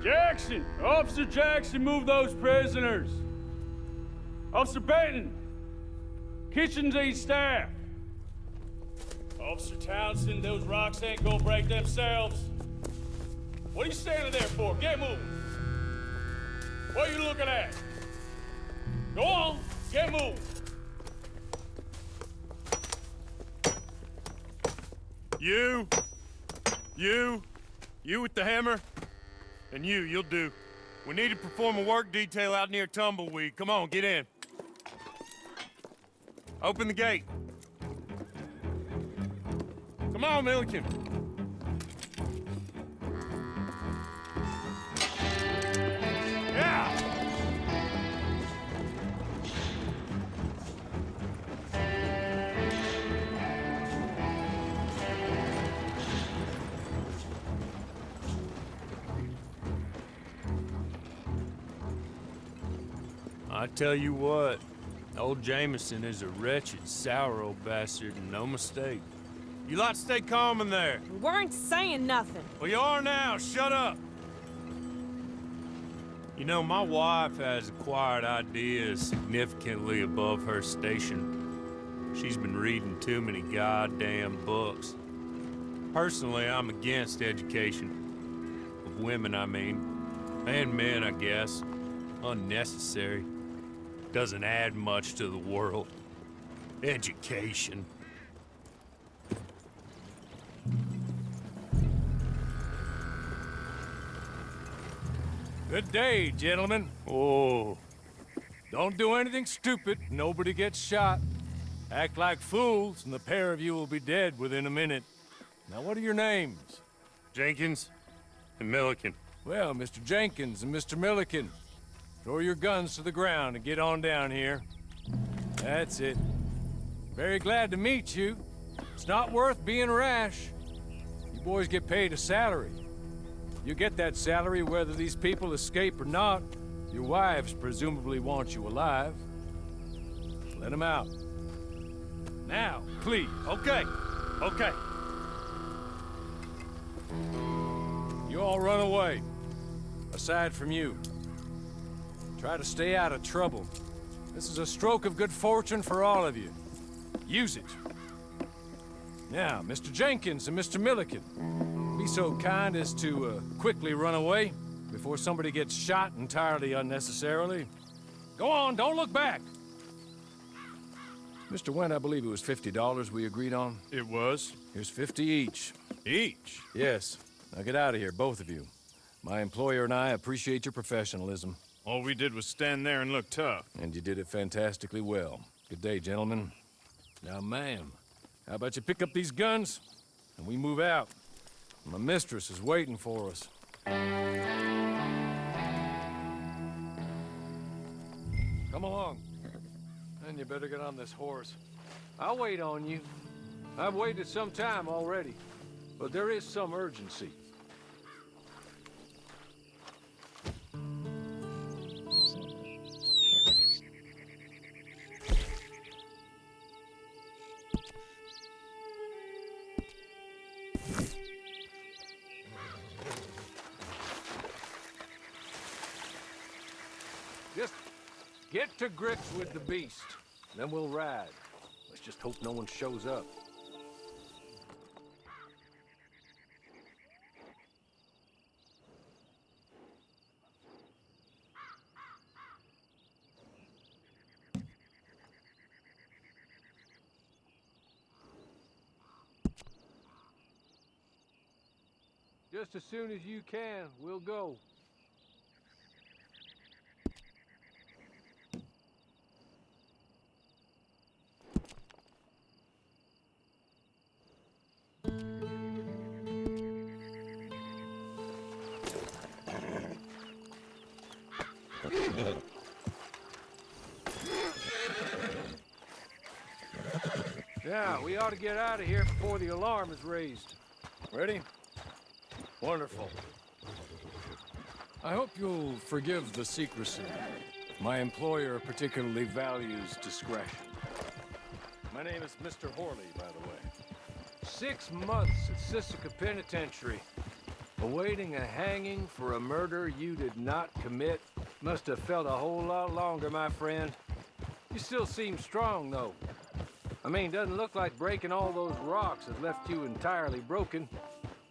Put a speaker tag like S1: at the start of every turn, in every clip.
S1: Jackson! Officer Jackson, move those prisoners! Officer Benton! Kitchens aid staff! Officer Townsend, those rocks ain't gonna break themselves. What are you standing there for? Get moving! What are you looking at? Go on, get moving!
S2: You with the hammer? And you'll do. We need to perform a work detail out near Tumbleweed. Come on, get in. Open the gate. Come on, Milliken. Yeah! I tell you what, old Jameson is a wretched, sour old bastard, and no mistake. You lot stay calm in there.
S3: We weren't saying nothing.
S2: Well, you are now. Shut up. You know, my wife has acquired ideas significantly above her station. She's been reading too many goddamn books. Personally, I'm against education. Of women, I mean. And men, I guess. Unnecessary. Doesn't add much to the world. Education.
S4: Good day, gentlemen.
S2: Oh.
S4: Don't do anything stupid. Nobody gets shot. Act like fools, and the pair of you will be dead within a minute. Now, what are your names?
S2: Jenkins and Milliken.
S4: Well, Mr. Jenkins and Mr. Milliken, throw your guns to the ground and get on down here. That's it. Very glad to meet you. It's not worth being rash. You boys get paid a salary. You get that salary whether these people escape or not. Your wives presumably want you alive. Let them out. Now, please.
S2: Okay.
S4: You all run away. Aside from you. Try to stay out of trouble. This is a stroke of good fortune for all of you. Use it. Now, Mr. Jenkins and Mr. Milliken, be so kind as to quickly run away before somebody gets shot entirely unnecessarily. Go on, don't look back. Mr. Wendt, I believe it was $50 we agreed on.
S2: It was.
S4: Here's 50 each.
S2: Each?
S4: Yes. Now get out of here, both of you. My employer and I appreciate your professionalism.
S2: All we did was stand there and look tough.
S4: And you did it fantastically well. Good day, gentlemen. Now, ma'am, how about you pick up these guns and we move out? My mistress is waiting for us. Come along. And you better get on this horse. I'll wait on you. I've waited some time already, but there is some urgency. Just get to grips with the beast, then we'll ride. Let's just hope no one shows up. Just as soon as you can, we'll go. Now, we ought to get out of here before the alarm is raised. Ready? Wonderful. I hope you'll forgive the secrecy. My employer particularly values discretion. My name is Mr. Horley, by the way. 6 months at Sisika Penitentiary. Awaiting a hanging for a murder you did not commit must have felt a whole lot longer, my friend. You still seem strong, though. I mean, doesn't look like breaking all those rocks has left you entirely broken,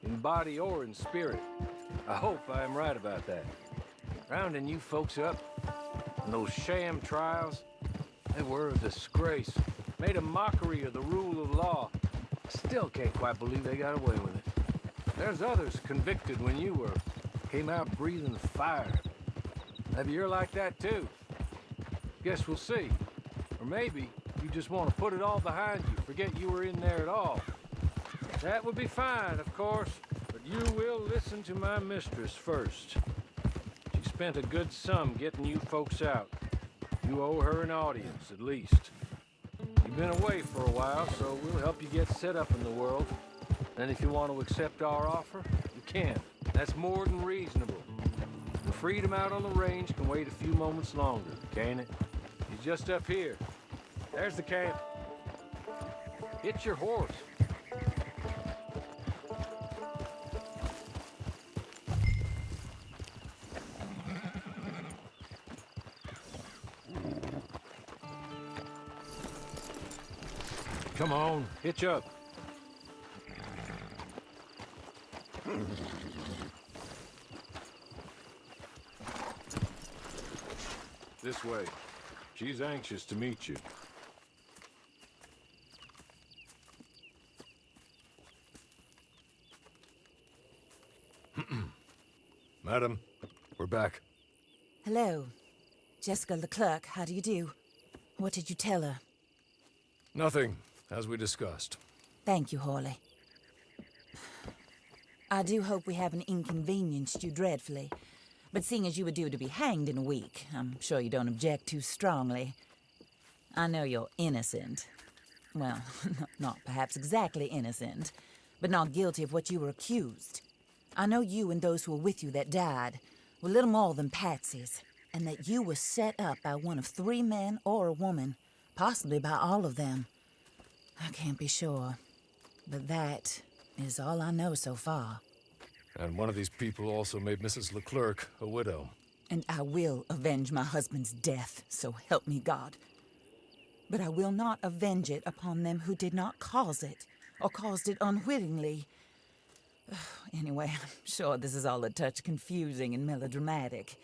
S4: in body or in spirit. I hope I am right about that. Rounding you folks up, and those sham trials, they were a disgrace. Made a mockery of the rule of law. Still can't quite believe they got away with it. There's others convicted when you were. Came out breathing fire. Maybe you're like that too. Guess we'll see. Or maybe you just want to put it all behind you, forget you were in there at all. That would be fine, of course, but you will listen to my mistress first. She spent a good sum getting you folks out. You owe her an audience, at least. You've been away for a while, so we'll help you get set up in the world. And if you want to accept our offer, you can. That's more than reasonable. The freedom out on the range can wait a few moments longer, can't it? He's just up here. There's the camp. Hit your horse. Come on, hitch up. This way. She's anxious to meet you. Madam, we're back.
S5: Hello. Jessica Leclerc, how do you do? What did you tell her?
S4: Nothing, as we discussed.
S5: Thank you, Hawley. I do hope we haven't inconvenienced you dreadfully. But seeing as you were due to be hanged in a week, I'm sure you don't object too strongly. I know you're innocent. Well, not perhaps exactly innocent, but not guilty of what you were accused. I know you and those who were with you that died were little more than patsies, and that you were set up by one of 3 men or a woman, possibly by all of them. I can't be sure, but that is all I know so far.
S4: And one of these people also made Mrs. Leclerc a widow.
S5: And I will avenge my husband's death, so help me God. But I will not avenge it upon them who did not cause it, or caused it unwittingly. Anyway, I'm sure this is all a touch confusing and melodramatic.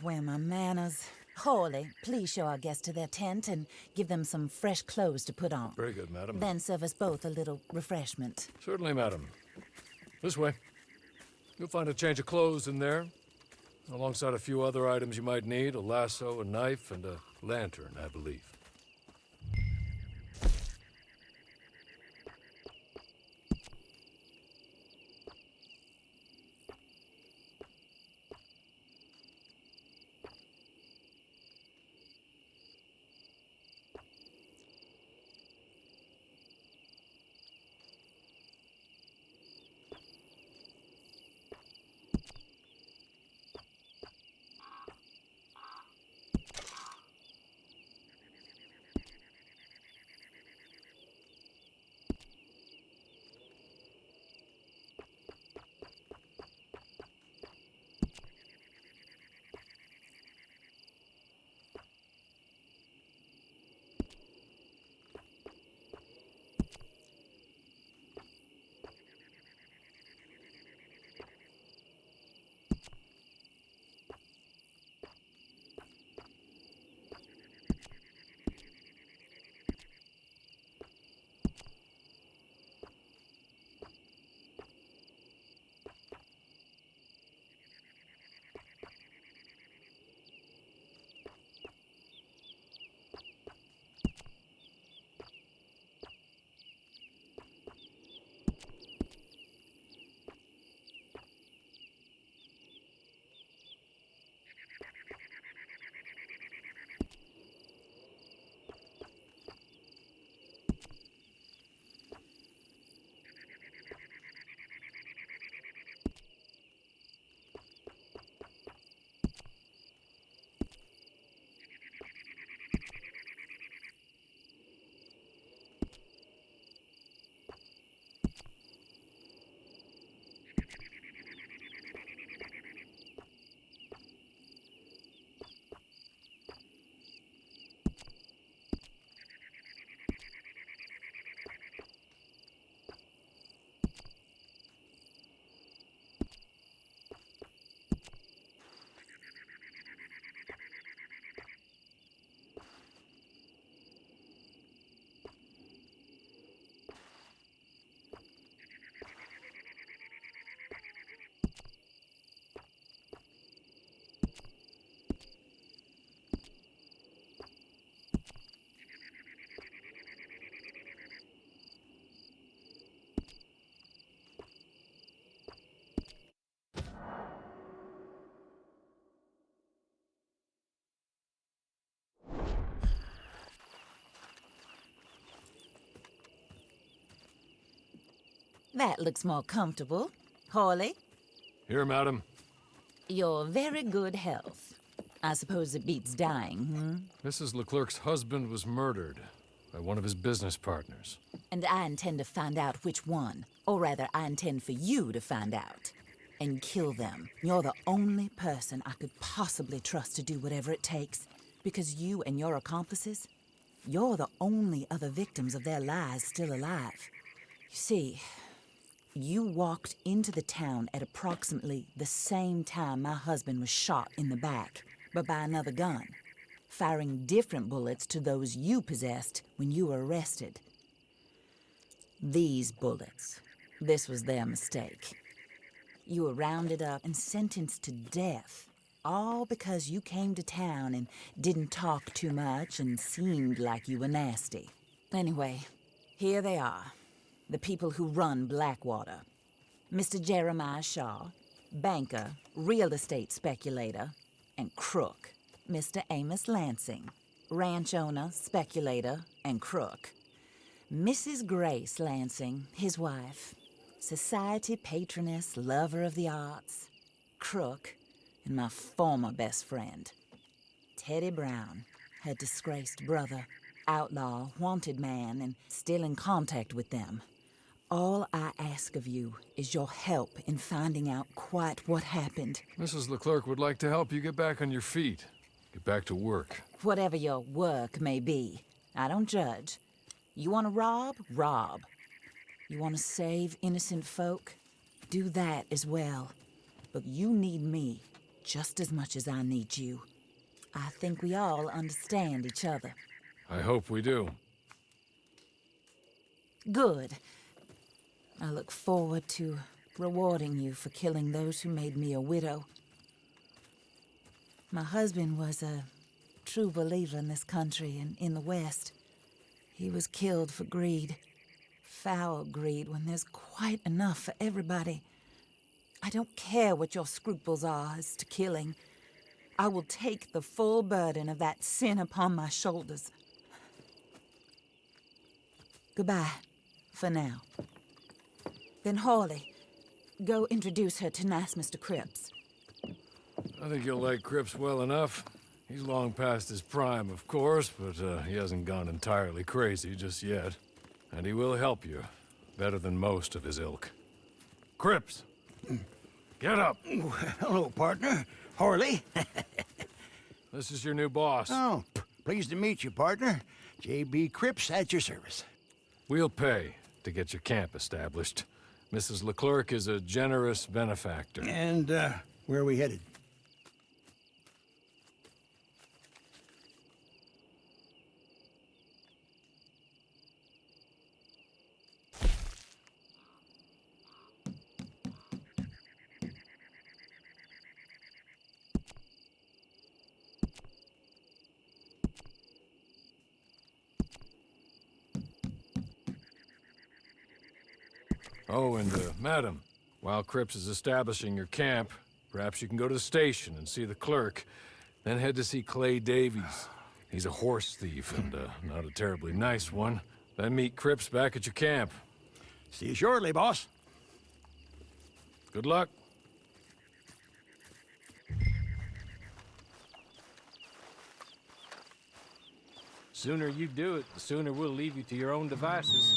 S5: Where are my manners? Hawley, please show our guests to their tent and give them some fresh clothes to put on.
S4: Very good, madam.
S5: Then serve us both a little refreshment.
S4: Certainly, madam. This way. You'll find a change of clothes in there, alongside a few other items you might need, a lasso, a knife, and a lantern, I believe.
S5: That looks more comfortable. Hawley,
S4: Here, madam.
S5: your very good health. I suppose it beats dying, hmm?
S4: Mrs. Leclerc's husband was murdered by one of his business partners.
S5: And I intend to find out which one. Or rather, I intend for you to find out. And kill them. You're the only person I could possibly trust to do whatever it takes. Because you and your accomplices, you're the only other victims of their lies still alive. You see, you walked into the town at approximately the same time my husband was shot in the back, but by another gun, firing different bullets to those you possessed when you were arrested. These bullets, this was their mistake. You were rounded up and sentenced to death, all because you came to town and didn't talk too much and seemed like you were nasty. Anyway, here they are, the people who run Blackwater. Mr. Jeremiah Shaw, banker, real estate speculator, and crook. Mr. Amos Lansing, ranch owner, speculator, and crook. Mrs. Grace Lansing, his wife, society patroness, lover of the arts, crook, and my former best friend. Teddy Brown, her disgraced brother, outlaw, wanted man, and still in contact with them. All I ask of you is your help in finding out quite what happened.
S4: Mrs. Leclerc would like to help you get back on your feet. Get back to work.
S5: Whatever your work may be, I don't judge. You want to rob? Rob. You want to save innocent folk? Do that as well. But you need me just as much as I need you. I think we all understand each other.
S4: I hope we do.
S5: Good. I look forward to rewarding you for killing those who made me a widow. My husband was a true believer in this country and in the West. He was killed for greed. Foul greed when there's quite enough for everybody. I don't care what your scruples are as to killing. I will take the full burden of that sin upon my shoulders. Goodbye, for now. Then Hawley, go introduce her to nice Mr. Cripps.
S4: I think you'll like Cripps well enough. He's long past his prime, of course, but he hasn't gone entirely crazy just yet. And he will help you, better than most of his ilk. Cripps! Get up!
S6: Hello, partner. Harley.
S4: This is your new boss.
S6: Oh, pleased to meet you, partner. J.B. Cripps at your service.
S4: We'll pay to get your camp established. Mrs. Leclerc is a generous benefactor.
S6: And, where are we headed?
S4: Oh, and, madam, while Cripps is establishing your camp, perhaps you can go to the station and see the clerk, then head to see Clay Davies. He's a horse thief and, not a terribly nice one. Then meet Cripps back at your camp.
S6: See you shortly, boss.
S4: Good luck.
S2: Sooner you do it, the sooner we'll leave you to your own devices.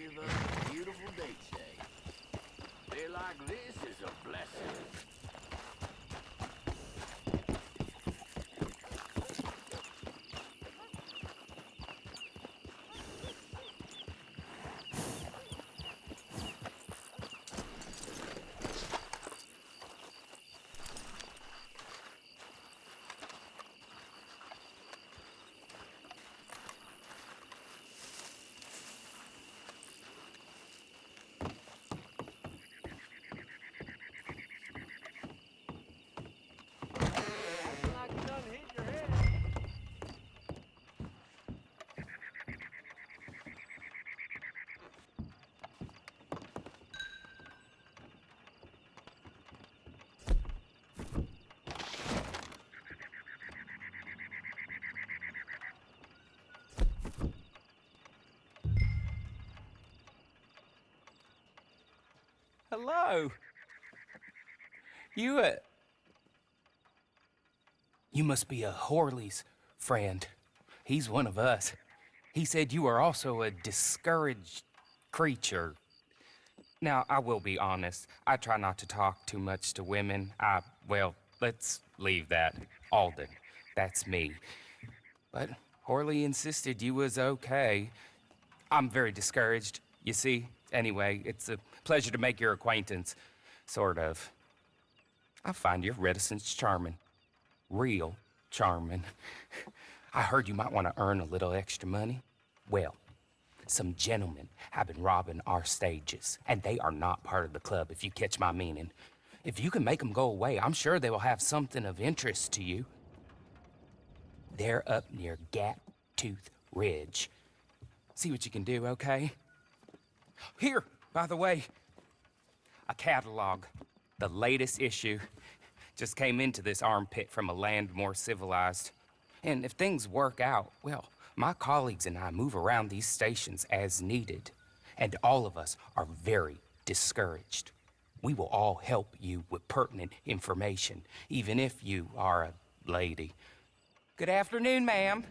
S7: give us a beautiful date, say. Day like this is a blessing.
S8: Hello. You must be a Horley's friend. He's one of us. He said you are also a discouraged creature. Now, I will be honest. I try not to talk too much to women. Well, let's leave that. Alden, that's me. But Horley insisted you was okay. I'm very discouraged, you see. Anyway, it's a pleasure to make your acquaintance. Sort of. I find your reticence charming. Real charming. I heard you might want to earn a little extra money. Well, some gentlemen have been robbing our stages, and they are not part of the club, if you catch my meaning. If you can make them go away, I'm sure they will have something of interest to you. They're up near Gap Tooth Ridge. See what you can do, okay? Here, by the way, a catalog. The latest issue. Just came into this armpit from a land more civilized. And if things work out, well, my colleagues and I move around these stations as needed. And all of us are very discouraged. We will all help you with pertinent information, even if you are a lady. Good afternoon, ma'am.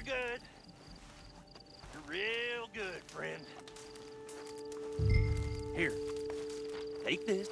S9: good. You're real good, friend. Here, take this.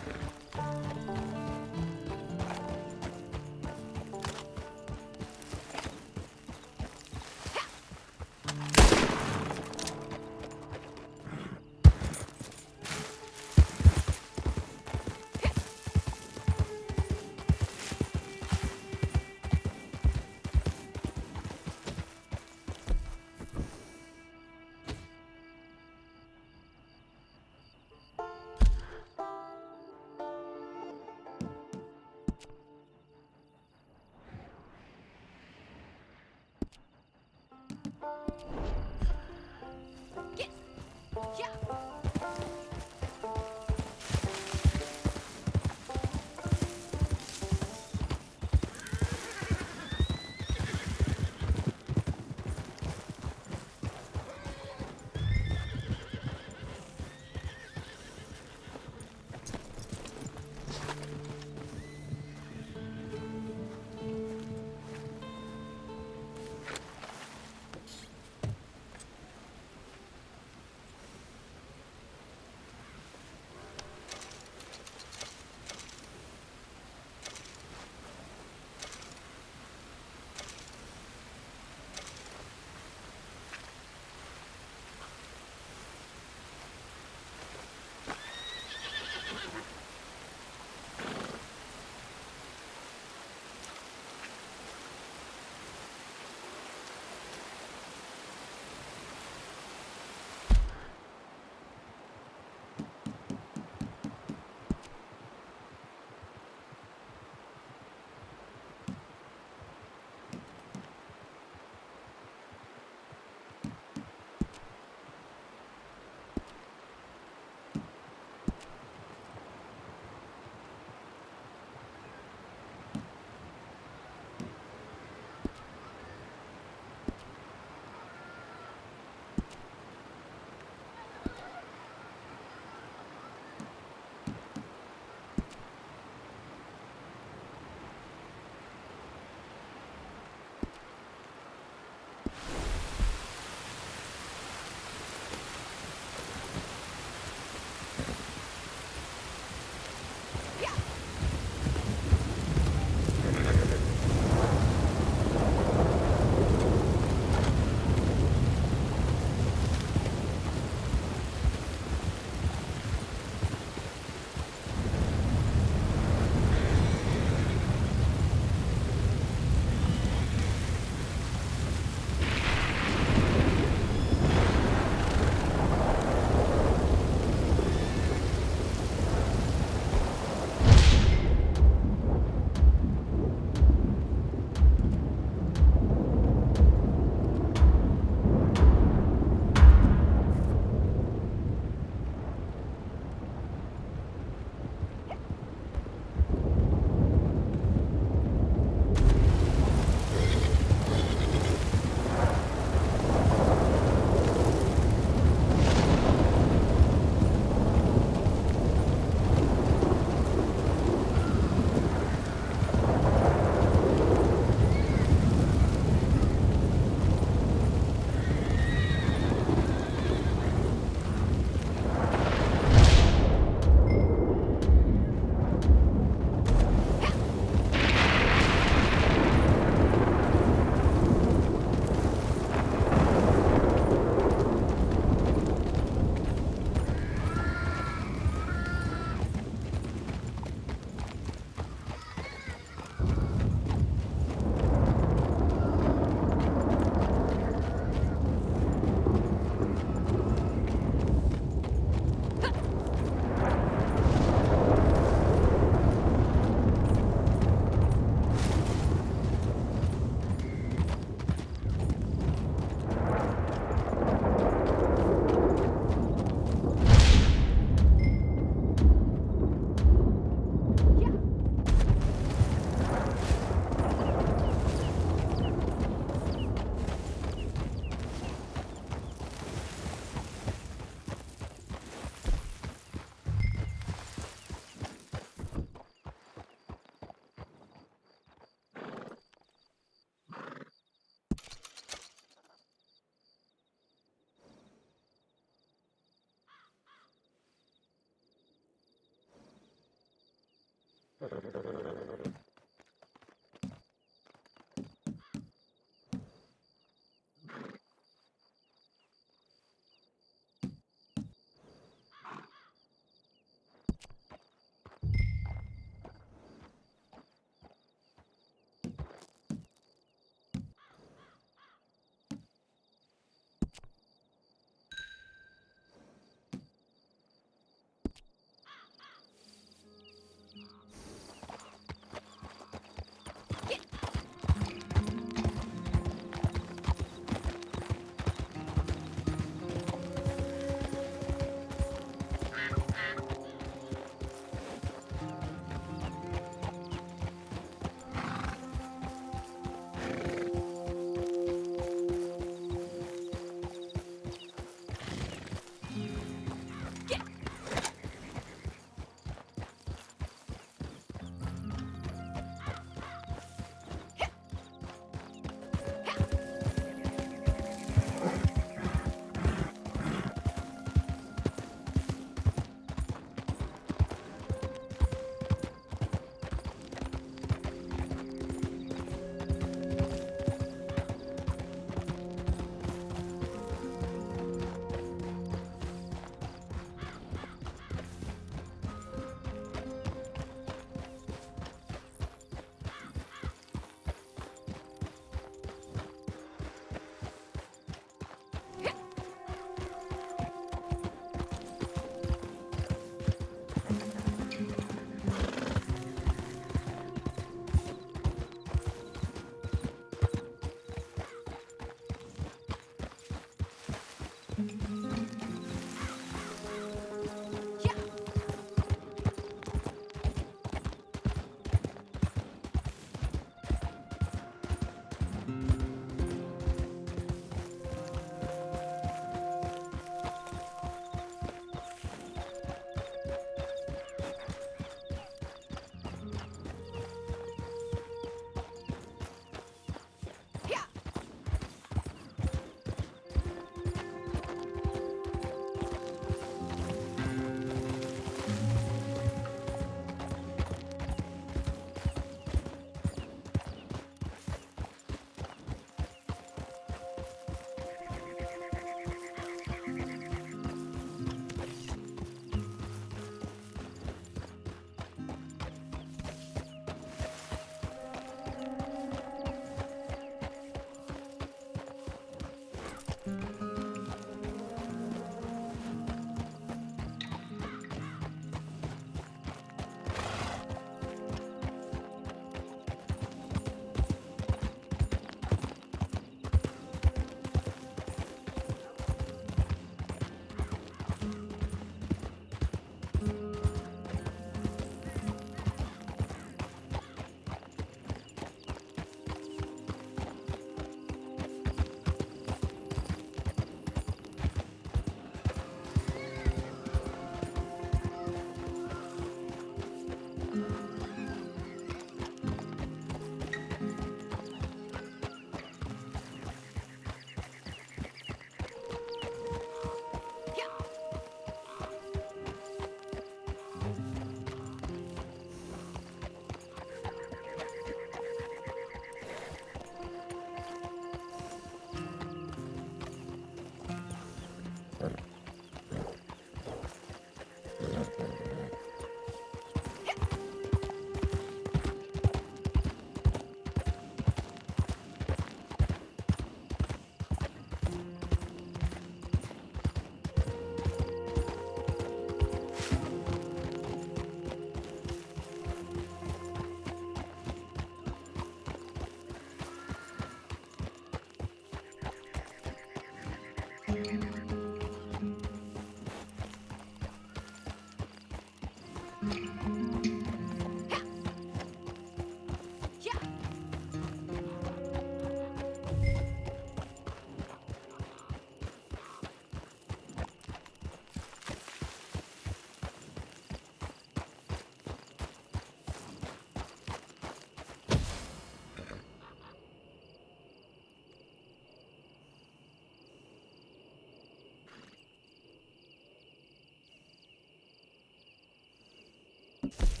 S1: Come.